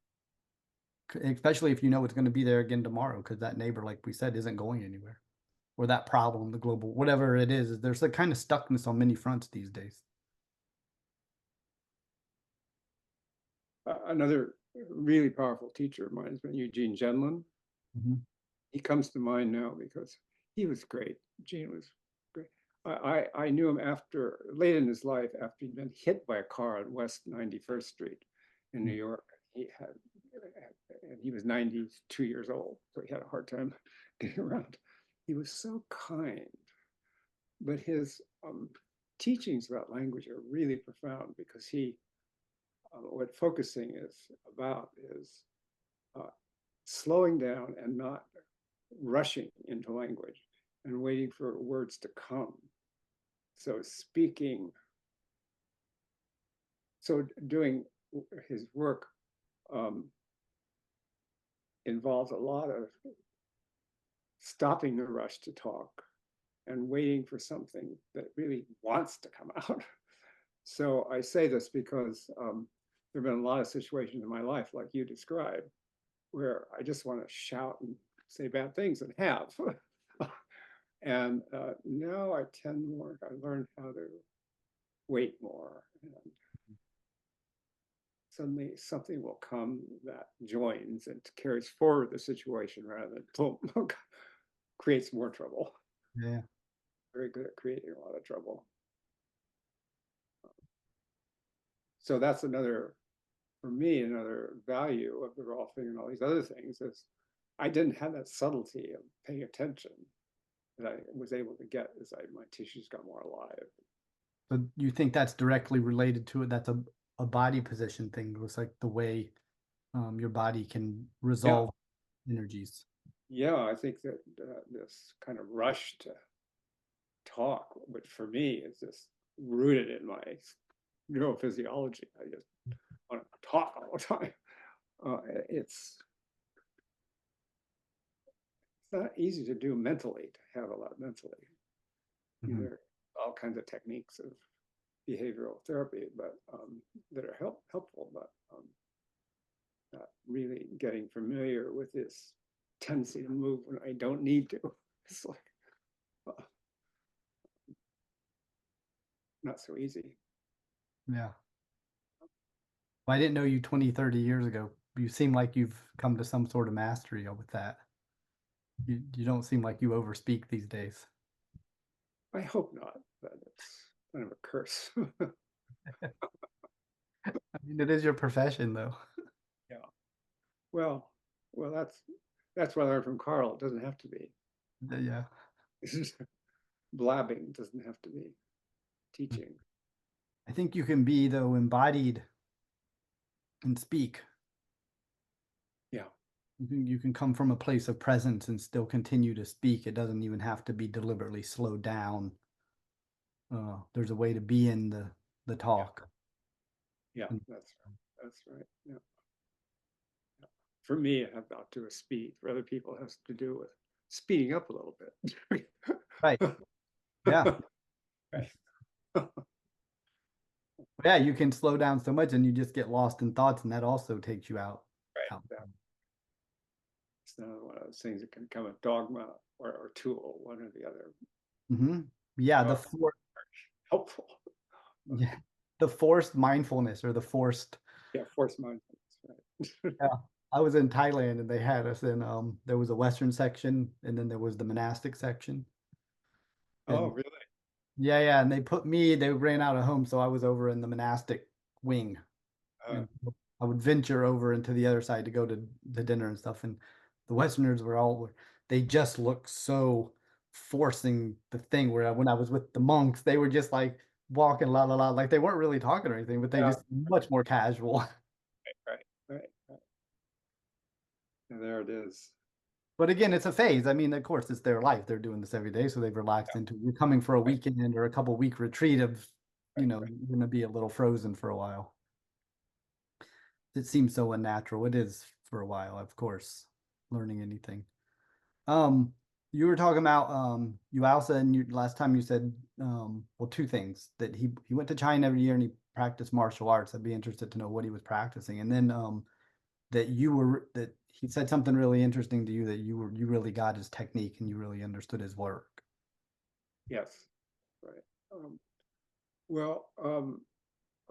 especially if you know it's going to be there again tomorrow, because that neighbor, like we said, isn't going anywhere. Or that problem, the global, whatever it is, there's a kind of stuckness on many fronts these days. Another really powerful teacher of mine has been Eugene Genlin. He comes to mind now because he was great. Gene was great. I knew him after, late in his life, after he'd been hit by a car on West 91st Street in New York. And he was 92 years old, so he had a hard time getting around. He was so kind, but his teachings about language are really profound because what focusing is about is slowing down and not rushing into language and waiting for words to come. So doing his work involves a lot of stopping the rush to talk and waiting for something that really wants to come out. So I say this because there have been a lot of situations in my life, like you described, where I just want to shout and say bad things and have. And now I learned how to wait more. And suddenly something will come that joins and carries forward the situation rather than creates more trouble. Yeah. Very good at creating a lot of trouble. So that's another, for me, another value of the Rolf thing and all these other things is I didn't have that subtlety of paying attention that I was able to get as my tissues got more alive. So you think that's directly related to it? That's a body position thing. It was like the way your body can Yeah, resolve energies. yeah, I think that this kind of rush to talk, which for me is just rooted in my neurophysiology. I just want to talk all the time. It's not easy to do mentally, to have a lot mentally. Mhm. There are all kinds of techniques of behavioral therapy, but that are helpful, but not really getting familiar with this tendency to move when I don't need to. It's like not so easy. Yeah. Well, I didn't know you 20, 30 years ago. You seem like you've come to some sort of mastery with that. You don't seem like you overspeak these days. I hope not, but it's kind of a curse. I mean, it is your profession, though. Yeah. Well, well, that's what I learned from Carl. It doesn't have to be. Yeah. Blabbing doesn't have to be teaching. I think you can be, though, embodied and speak. Yeah. You can come from a place of presence and still continue to speak. It doesn't even have to be deliberately slowed down. There's a way to be in the talk. Yeah, And that's right. Yeah. Yeah. For me, it has not to do with speed. For other people, it has to do with speeding up a little bit. right. Yeah. Right. Yeah, you can slow down so much and you just get lost in thoughts, and that also takes you out. Right. Yeah. It's not one of those things that can become a dogma or tool, one or the other. Mm-hmm. Yeah, Uh, helpful. yeah, the forced mindfulness or the forced. Yeah, force mindfulness. Right. Yeah, I was in Thailand and they had us in. There was a Western section and then there was the monastic section. Oh, And really? yeah, and they ran out of home, so I was over in the monastic wing. Uh, And I would venture over into the other side to go to the dinner and stuff. And the Westerners they just looked so forcing the thing where when I was with the monks, they were just like walking la la la, like they weren't really talking or anything, but they yeah. just much more casual. Right. And there it is. But again, it's a phase. I mean, of course, it's their life. They're doing this every day, so they've relaxed into. You're coming for a Right. weekend or a couple week retreat of, Right. you're going to be a little frozen for a while. It seems so unnatural. It is for a while, of course, learning anything. Um, you were talking about you also and you last time you said well, two things, that he went to China every year and he practiced martial arts. I'd be interested to know what he was practicing. And then that he said something really interesting to you, that you really got his technique and you really understood his work. Yes. Right. Well,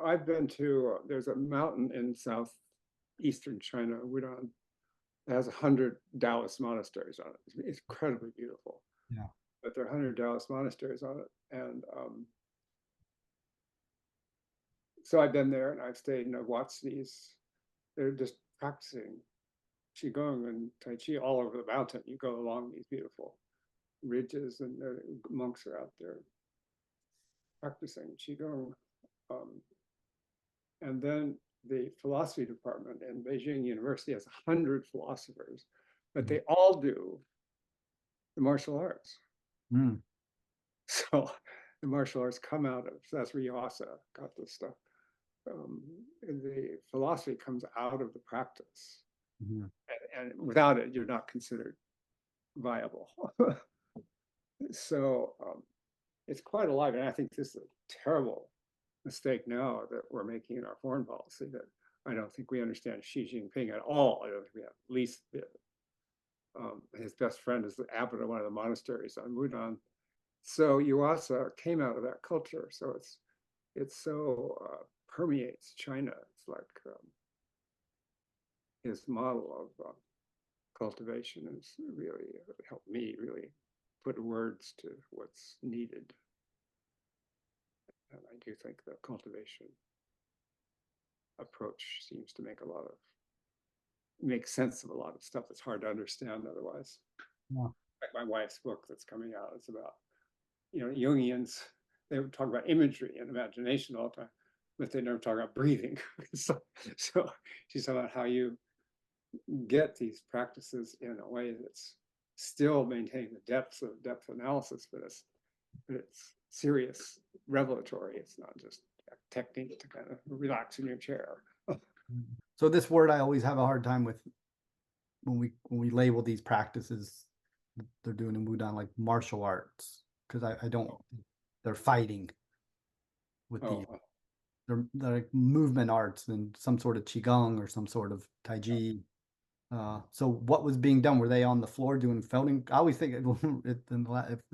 I've been to, there's a mountain in southeastern China, Wudan, It has 100 Taoist monasteries on it. It's incredibly beautiful. Yeah. But there are 100 Taoist monasteries on it. And so I've been there and I've stayed and I've watched these. They're just practicing Qigong and Tai Chi all over the mountain. You go along these beautiful ridges and the monks are out there practicing Qigong. And then the philosophy department in Beijing University has 100 philosophers, but they all do the martial arts. Mm. So the martial arts come out of, so that's Ryasa got this stuff. The philosophy comes out of the practice. Mm-hmm. And without it, you're not considered viable. So it's quite alive. And I think this is a terrible mistake now that we're making in our foreign policy, that I don't think we understand Xi Jinping at all. I don't think we have at least his best friend is the abbot of one of the monasteries on Wudan. So Yuasa came out of that culture. So it's so permeates China. It's like his model of cultivation has really helped me really put words to what's needed. And I do think the cultivation approach seems to make sense of a lot of stuff that's hard to understand otherwise. Yeah. Like my wife's book that's coming out, it's about, Jungians, they would talk about imagery and imagination all the time, but they never talk about breathing. so she's talking about how you get these practices in a way that's still maintaining the depth analysis, but it's serious revelatory. It's not just a technique to kind of relax in your chair. So this word I always have a hard time with when we label these practices they're doing in Wudan, like martial arts, because I don't, they're fighting with the, they're like movement arts and some sort of Qigong or some sort of Tai Chi. So what was being done? Were they on the floor doing Feldenkrais? I always think it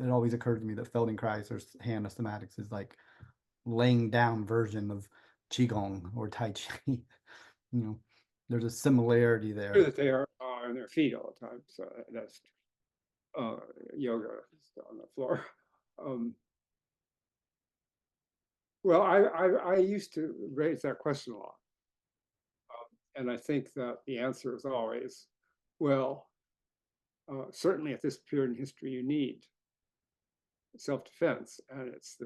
always occurred to me that Feldenkrais or Hanna Somatics is like laying down version of Qigong or Tai Chi. There's a similarity there. Sure that they are on their feet all the time. So that's yoga on the floor. Well, I used to raise that question a lot. And I think that the answer is always, well, certainly at this period in history, you need self-defense. And it's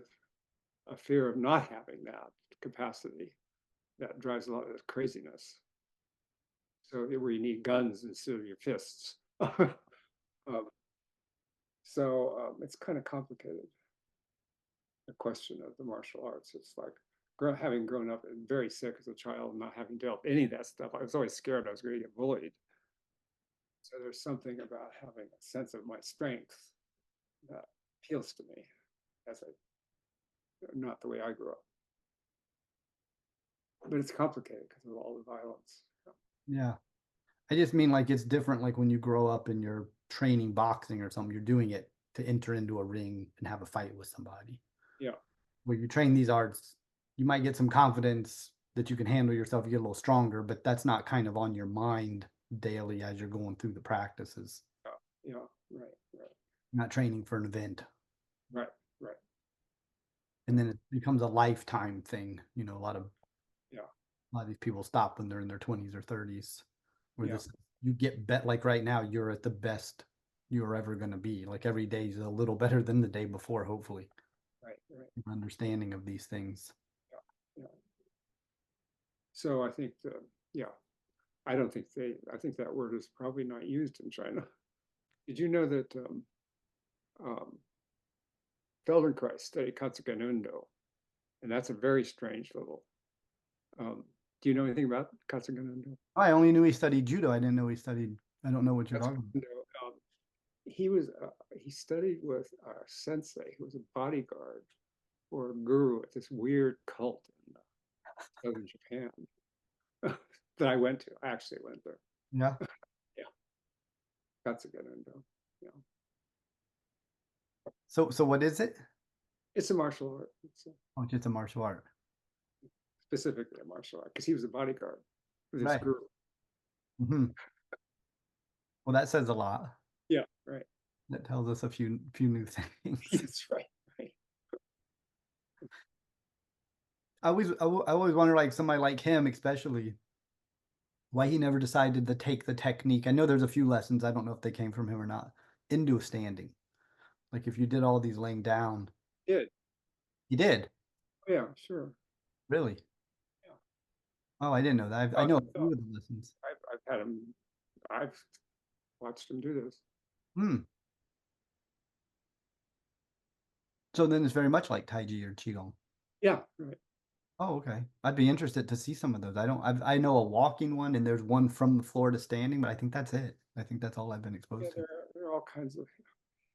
a fear of not having that capacity that drives a lot of this craziness. So where you need guns instead of your fists. It's kind of complicated. The question of the martial arts. It's like having grown up and very sick as a child, and not having dealt any of that stuff. I was always scared I was going to get bullied. So there's something about having a sense of my strength that appeals to me as not the way I grew up. But it's complicated because of all the violence. Yeah. I just mean like it's different like when you grow up and you're training boxing or something, you're doing it to enter into a ring and have a fight with somebody. Yeah. Where you train these arts, you might get some confidence that you can handle yourself, you get a little stronger, but that's not kind of on your mind daily as you're going through the practices. Yeah, right. You're not training for an event. Right. And then it becomes a lifetime thing. A lot of these people stop when they're in their 20s or 30s. Where you get bet like right now, you're at the best you're ever going to be. Like every day is a little better than the day before, hopefully. Right. Understanding of these things. Yeah. So I think I don't think I think that word is probably not used in China. Did you know that Feldenkrais studied Katsuganundo, and that's a very strange little. Do you know anything about Katsuganundo? I only knew he studied judo. I didn't know he studied. I don't know what you're talking about. He studied with a sensei who was a bodyguard for a guru at this weird cult in southern Japan that I went to. I actually went there. Yeah. Yeah. Katsuganundo. Yeah. So what is it? It's a martial art. Oh, just a martial art. Specifically a martial art, because he was a bodyguard for this Right. guru. Mm-hmm. Well, that says a lot. Yeah, right. That tells us a few new things. That's right, right. I always wonder, like somebody like him, especially, why he never decided to take the technique. I know there's a few lessons. I don't know if they came from him or not. Into standing. Like if you did all these laying down, Did. he did. Yeah, sure. Really? Yeah. Oh, I didn't know that. I know a few of the lessons. I've had him, I've watched him do this. Hmm. So then it's very much like Tai Chi or Qigong. Yeah, right. Oh, okay. I'd be interested to see some of those. I know a walking one, and there's one from the floor to standing, but I think that's it. I think that's all I've been Yeah, exposed to. there are all kinds of,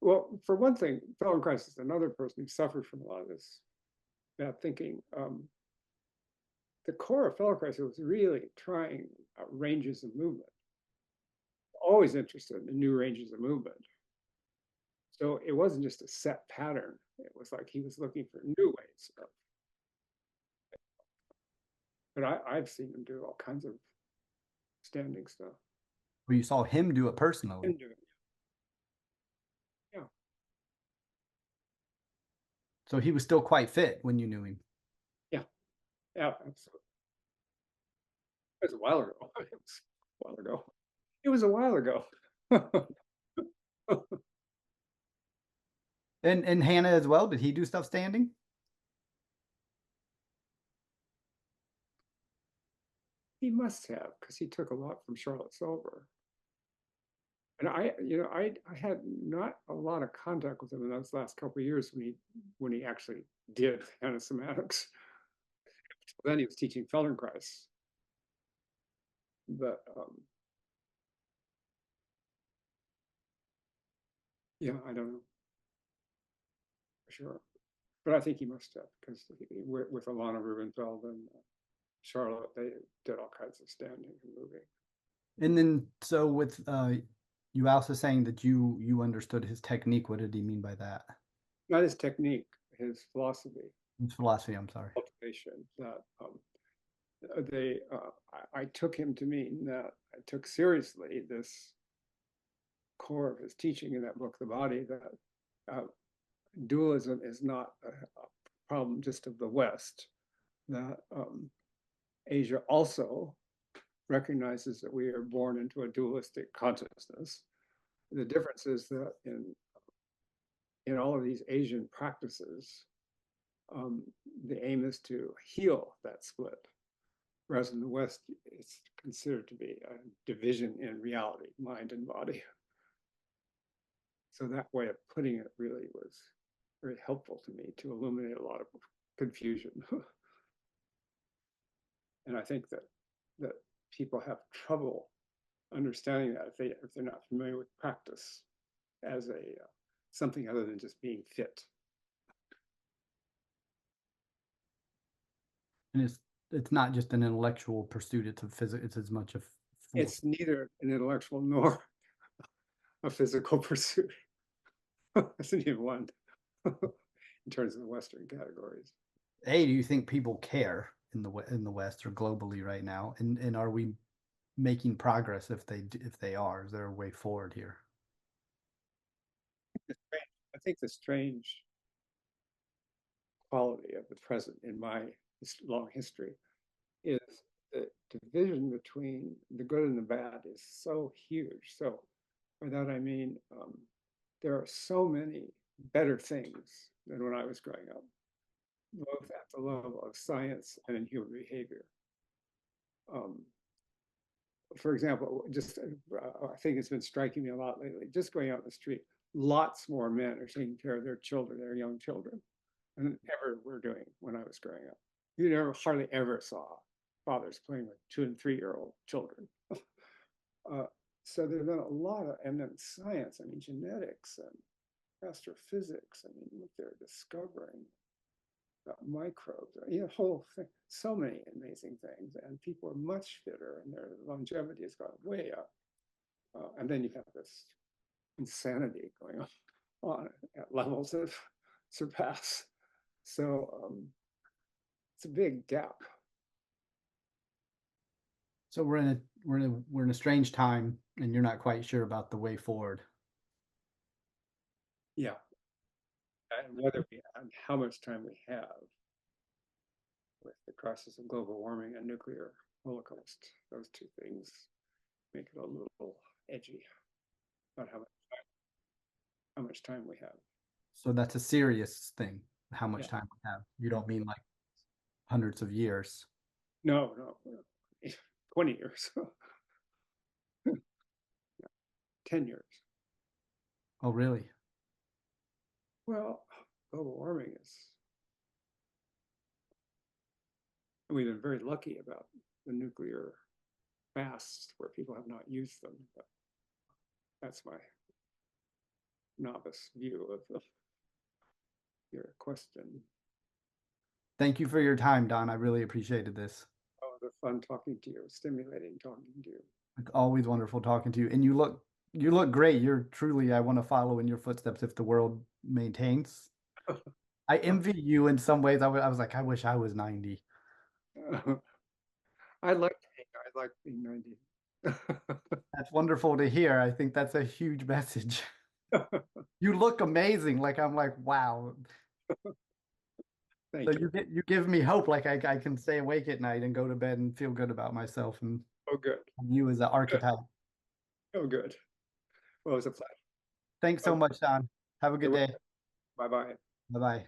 well, for one thing, Feldenkrais is another person who suffered from a lot of this bad thinking. The core of Feldenkrais was really trying ranges of movement, always interested in new ranges of movement. So it wasn't just a set pattern. It was like he was looking for new ways. But I've seen him do all kinds of standing stuff. Where you saw him do it personally. And do it. Yeah. So he was still quite fit when you knew him. Yeah. Yeah. Absolutely. It was a while ago. It was a while ago. It was a while ago. And Hannah as well. Did he do stuff standing? He must have, because he took a lot from Charlotte Silver. And I had not a lot of contact with him in those last couple of years when he actually did Somatics. Then he was teaching Feldenkrais. But yeah, I don't know for sure. But I think he must have, because with Alana Rubenfeld and Charlotte, they did all kinds of standing and moving. And then so with you also saying that you understood his technique. What did he mean by that? Not his technique, his philosophy, His philosophy, I'm sorry. cultivation. That I took him to mean that I took seriously this core of his teaching in that book, The Body, that dualism is not a problem just of the West, that Asia also recognizes that we are born into a dualistic consciousness. The difference is that in all of these Asian practices, the aim is to heal that split. Whereas in the West, it's considered to be a division in reality, mind and body. So that way of putting it really was very helpful to me to illuminate a lot of confusion. And I think that people have trouble understanding that if they're not familiar with practice as a something other than just being fit. And it's not just an intellectual pursuit. It's a physical. It's as much a force. It's neither an intellectual nor a physical pursuit. Isn't even one in terms of the Western categories. A, do you think people care in the West or globally right now? And are we making progress if they are? Is there a way forward here? I think the strange quality of the present in my long history is the division between the good and the bad is so huge. So by that I mean there are so many better things than when I was growing up, both at the level of science and in human behavior. For example, just I think it's been striking me a lot lately, just going out in the street, lots more men are taking care of their children, their young children, than ever were doing when I was growing up. You never hardly ever saw fathers playing with 2 and 3-year-old children. So there's been a lot of, and then science, I mean, genetics and astrophysics, I mean, what they're discovering about microbes, whole thing, so many amazing things, and people are much fitter and their longevity has gone way up. And then you have this insanity going on at levels that surpass. So it's a big gap. So we're in a we're in a strange time, and you're not quite sure about the way forward. Yeah. And whether we and how much time we have with the crisis of global warming and nuclear holocaust, those two things make it a little edgy about how much time we have. So that's a serious thing, how Yeah. much time we have. You don't mean like hundreds of years. No, no, 20 years, 10 years. Oh, really? Well, global warming is, we've been very lucky about the nuclear fasts where people have not used them. But that's my novice view of your question. Thank you for your time, Don. I really appreciated this. Oh, the fun talking to you, stimulating talking to you. It's always wonderful talking to you. And you look great. You're truly, I want to follow in your footsteps if the world maintains. I envy you in some ways. I was like, I wish I was 90. I like being 90. That's wonderful to hear. I think that's a huge message. You look amazing. Like I'm like, wow. So Thank you. you give me hope. Like I can stay awake at night and go to bed and feel good about myself and Oh, good. you as an archetype. Oh, good. Well, it was a pleasure. Thanks so Oh, much, Don. Have a good day. bye bye. Bye bye.